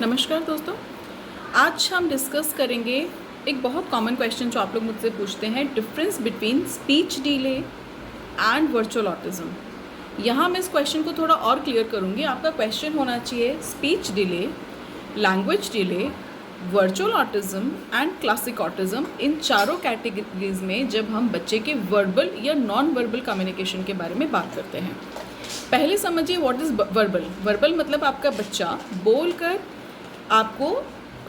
नमस्कार दोस्तों, आज हम डिस्कस करेंगे एक बहुत कॉमन क्वेश्चन जो आप लोग मुझसे पूछते हैं, difference between speech delay and virtual autism. यहाँ मैं इस क्वेश्चन को थोड़ा और क्लियर करूँगी। आपका क्वेश्चन होना चाहिए speech delay, language delay, virtual autism and classic autism. इन चारों कैटेगरीज में जब हम बच्चे के वर्बल या नॉन वर्बल कम्युनिकेशन के बारे में बात करते हैं, पहले समझिए व्हाट इज़ वर्बल। वर्बल मतलब आपका बच्चा बोलकर आपको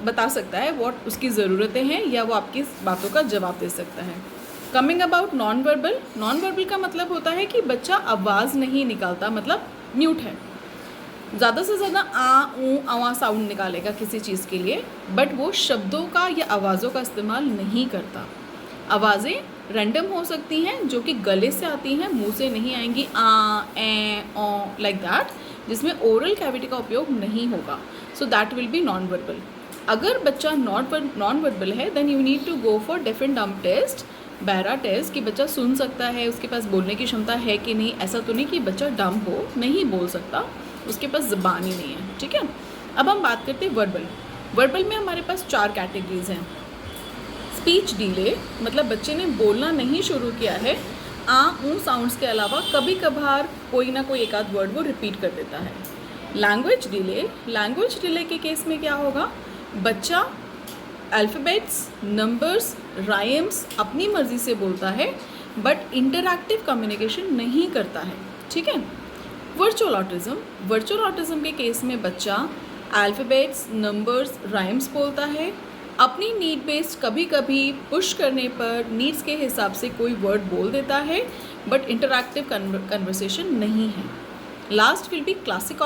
बता सकता है व्हाट उसकी ज़रूरतें हैं या वो आपकी बातों का जवाब दे सकता है। Coming about non verbal, non verbal का मतलब होता है कि बच्चा आवाज़ नहीं निकालता, मतलब म्यूट है। ज़्यादा से ज़्यादा आ ऊ आवा साउंड निकालेगा किसी चीज़ के लिए, बट वो शब्दों का या आवाज़ों का इस्तेमाल नहीं करता। आवाज़ें रैंडम हो सकती हैं जो कि गले से आती हैं, मुंह से नहीं आएंगी, आ ए ओ लाइक दैट, जिसमें ओरल कैविटी का उपयोग नहीं होगा। So that will be non verbal. अगर बच्चा नॉन वर्बल है then you need to go for deaf and dumb test, बैरा टेस्ट, कि बच्चा सुन सकता है, उसके पास बोलने की क्षमता है कि नहीं। ऐसा तो नहीं कि बच्चा डम्ब हो, नहीं बोल सकता, उसके पास ज़बान ही नहीं है। ठीक है, अब हम बात करते हैं वर्बल। वर्बल में हमारे पास 4 कैटेगरीज हैं। स्पीच डिले मतलब बच्चे ने बोलना नहीं शुरू किया है, आ ऊ साउंड्स के अलावा कभी कभार कोई ना कोई एक आध वर्ड वो रिपीट कर देता है। लैंग्वेज डिले के केस में क्या होगा, बच्चा अल्फ़ाबेट्स, नंबर्स, राइम्स अपनी मर्ज़ी से बोलता है बट इंटरैक्टिव कम्युनिकेशन नहीं करता है। ठीक है। वर्चुअल ऑटिज्म के केस में बच्चा अल्फ़ाबेट्स, नंबर्स, राइम्स बोलता है, अपनी नीड बेस्ड कभी कभी पुश करने पर नीड्स के हिसाब से कोई वर्ड बोल देता है बट इंटरैक्टिव कन्वर्सेशन नहीं है। Last will be classic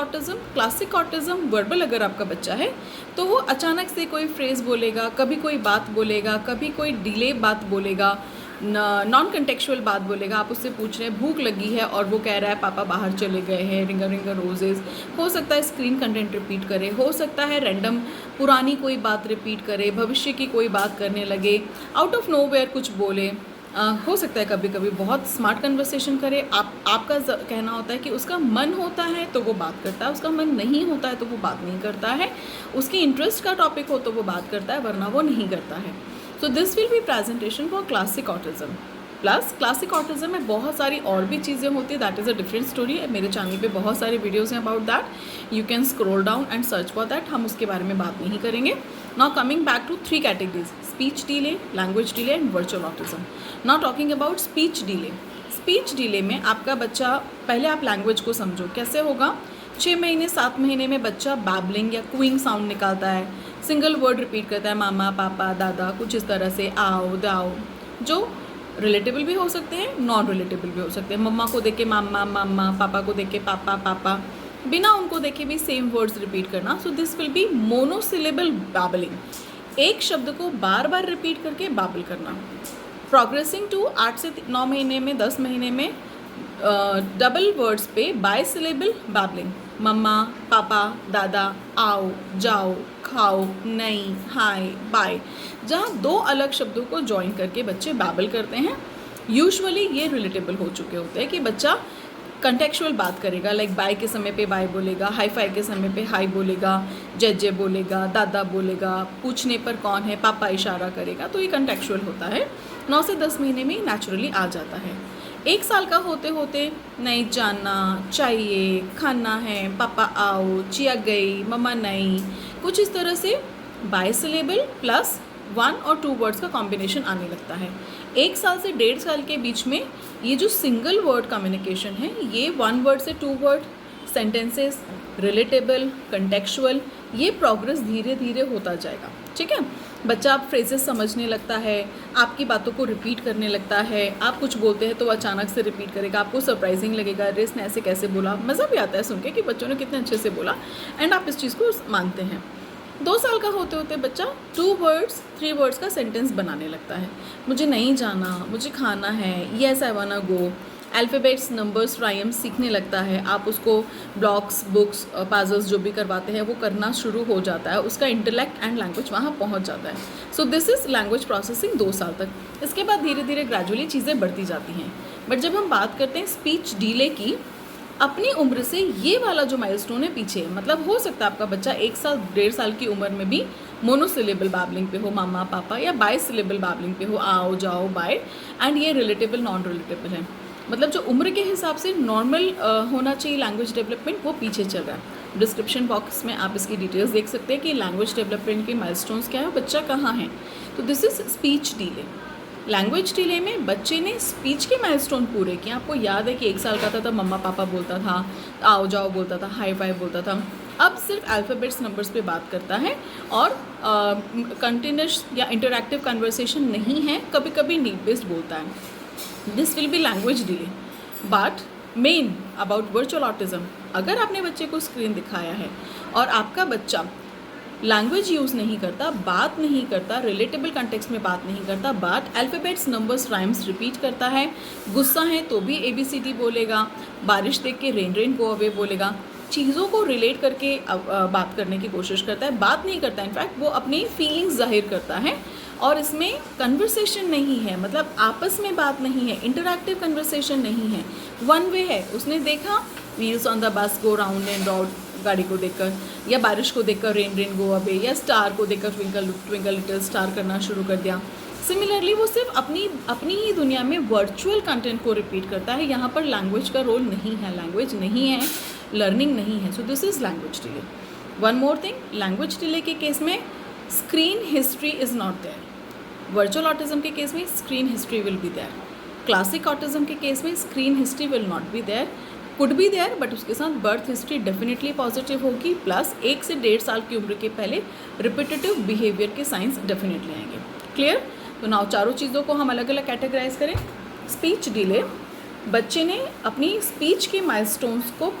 autism verbal अगर आपका बच्चा है तो वो अचानक से कोई फ्रेज़ बोलेगा, कभी कोई बात बोलेगा, कभी कोई डिले बात बोलेगा, नॉन कंटेक्चुअल बात बोलेगा। आप उससे पूछ रहे हैं भूख लगी है और वो कह रहा है पापा बाहर चले गए हैं, रिंगर रिंगर रोजेस। हो सकता है स्क्रीन कंटेंट रिपीट करे, हो सकता है रैंडम पुरानी कोई बात रिपीट करे, भविष्य की कोई बात करने लगे, आउट ऑफ नोवेयर कुछ बोले। हो सकता है कभी कभी बहुत स्मार्ट कन्वर्सेशन करे। आपका कहना होता है कि उसका मन होता है तो वो बात करता है, उसका मन नहीं होता है तो वो बात नहीं करता है, उसकी इंटरेस्ट का टॉपिक हो तो वो बात करता है, वरना वो नहीं करता है। So this will be presentation for classic autism. Plus classic autism में बहुत सारी और भी चीज़ें होती है, that is a different story. मेरे चैनल पे बहुत सारे वीडियोज़ हैं about that, you can scroll down and search for that. हम उसके बारे में बात नहीं करेंगे। Now coming back to 3 categories, speech delay, language delay and virtual autism. Now talking about speech delay में आपका बच्चा, पहले आप लैंग्वेज को समझो कैसे होगा। 6 महीने 7 महीने में बच्चा बैबलिंग या क्विंग साउंड निकालता है, सिंगल वर्ड रिपीट करता है, मामा पापा दादा, कुछ इस तरह से, आओ दाओ, जो रिलेटेबल भी हो सकते हैं, नॉन रिलेटेबल भी हो सकते हैं। मम्मा को देख के मामा मामा, पापा को देख के पापा पापा, बिना उनको देखे भी सेम वर्ड्स रिपीट करना। सो this will B monosyllable babbling, एक शब्द को बार बार रिपीट करके बाबल करना। प्रोग्रेसिंग टू 8 से 9 महीने में, 10 महीने में डबल वर्ड्स पे बाइसिलेबल बैबलिंग, मम्मा पापा दादा, आओ जाओ, खाओ, नहीं, हाय, बाय, जहाँ 2 अलग शब्दों को जॉइन करके बच्चे बैबल करते हैं। यूजुअली ये रिलेटेबल हो चुके होते हैं कि बच्चा कंटेक्चुअल बात करेगा, लाइक बाय के समय पे बाय बोलेगा, हाई फाई के समय पे हाई बोलेगा, जय बोलेगा, दादा बोलेगा, पूछने पर कौन है, पापा इशारा करेगा, तो ये कंटेक्चुअल होता है। 9 से 10 महीने में नेचुरली आ जाता है। 1 साल का होते होते नहीं जानना, चाहिए, खाना है, पापा आओ, चिया गई, मम्मा नहीं, कुछ इस तरह से बाइसिलेबल प्लस 1 और 2 वर्ड्स का कॉम्बिनेशन आने लगता है। 1 साल से 1.5 साल के बीच में ये जो सिंगल वर्ड कम्युनिकेशन है, ये 1 वर्ड से 2 वर्ड, सेंटेंसेस, रिलेटेबल, कंटेक्चुअल, ये प्रोग्रेस धीरे धीरे होता जाएगा। ठीक है, बच्चा आप फ्रेजेस समझने लगता है, आपकी बातों को रिपीट करने लगता है, आप कुछ बोलते हैं तो वो अचानक से रिपीट करेगा, आपको सरप्राइजिंग लगेगा, अरे इसने ऐसे कैसे बोला। मज़ा भी आता है सुन के कि बच्चों ने कितने अच्छे से बोला, एंड आप इस चीज़ को मानते हैं। 2 साल का होते होते बच्चा 2 वर्ड्स 3 वर्ड्स का सेंटेंस बनाने लगता है, मुझे नहीं जाना, मुझे खाना है, येस आई वाना गो, अल्फ़ाबेट्स, नंबर्स, राइम्स सीखने लगता है। आप उसको ब्लॉक्स, बुक्स, पजल्स जो भी करवाते हैं वो करना शुरू हो जाता है, उसका इंटेलेक्ट एंड लैंग्वेज वहाँ पहुँच जाता है। So this is language processing 2 साल तक। इसके बाद धीरे धीरे ग्रेजुअली चीज़ें बढ़ती जाती हैं। बट जब हम बात करते हैं स्पीच डिले की, अपनी उम्र से ये वाला जो माइलस्टोन है पीछे है। मतलब हो सकता है आपका बच्चा 1 साल 1.5 साल की उम्र में भी मोनोसिलेबल बैबलिंग पे हो, मामा पापा, या बाइसिलेबल बैबलिंग पे हो, आओ जाओ बाय, एंड ये रिलेटेबल नॉन रिलेटेबल है। मतलब जो उम्र के हिसाब से नॉर्मल होना चाहिए लैंग्वेज डेवलपमेंट, वो पीछे चल रहा है। डिस्क्रिप्शन बॉक्स में आप इसकी डिटेल्स देख सकते हैं कि लैंग्वेज डेवलपमेंट के माइलस्टोन्स क्या है, बच्चा कहाँ है। तो this is speech delay. Language delay में बच्चे ने स्पीच के माइलस्टोन पूरे किए। आपको याद है कि 1 साल का था तब मम्मा पापा बोलता था, आओ जाओ बोलता था, हाई फाई बोलता था। अब सिर्फ अल्फ़ाबेट्स नंबर्स पे बात करता है और कंटिन्यूस या इंटरैक्टिव कन्वर्सेशन नहीं है, कभी कभी नीड बेस्ड बोलता है। This will B language delay. But main about virtual autism, अगर आपने बच्चे को स्क्रीन दिखाया है और आपका बच्चा लैंग्वेज यूज़ नहीं करता, बात नहीं करता, रिलेटेबल कंटेक्स्ट में बात नहीं करता, but alphabets numbers rhymes repeat करता है, गुस्सा है तो भी ABCD बोलेगा, बारिश देख के रेन रेन गो अवे बोलेगा, चीज़ों को रिलेट करके बात करने की कोशिश करता है, बात नहीं करता, इनफैक्ट वो अपनी फीलिंग्स जाहिर करता है, और इसमें कन्वर्सेशन नहीं है, मतलब आपस में बात नहीं है, इंटरैक्टिव कन्वर्सेशन नहीं है, वन वे है। उसने देखा wheels on the bus go round and round, गाड़ी को देखकर, या बारिश को देखकर रेन रेन गो अवे, या स्टार को देखकर ट्विंकल ट्विंकल लिटिल स्टार करना शुरू कर दिया। सिमिलरली वो सिर्फ अपनी ही दुनिया में वर्चुअल कंटेंट को रिपीट करता है। यहाँ पर लैंग्वेज का रोल नहीं है, लैंग्वेज नहीं है, लर्निंग नहीं है। So this is language delay. One more thing, language delay के केस में screen history is not there. Virtual autism के केस में screen history will be there. Classic autism के केस में screen history will not be there, could be there, but उसके साथ birth history definitely positive होगी, plus 1 से 1.5 साल की उम्र के पहले रिपीटेटिव बिहेवियर के साइंस डेफिनेटली आएंगे। क्लियर? तो नाउ चारों चीज़ों को हम अलग अलग कैटेगराइज करें। स्पीच डिले, बच्चे ने अपनी स्पीच के माइलस्टोन्स को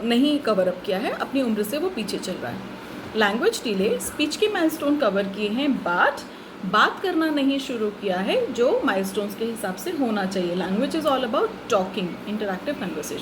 नहीं कवर अप किया है, अपनी उम्र से वो पीछे चल रहा है। लैंग्वेज डिले, स्पीच के माइलस्टोन कवर किए हैं बट बात करना नहीं शुरू किया है जो माइलस्टोन्स के हिसाब से होना चाहिए। Language is all about talking, interactive conversation.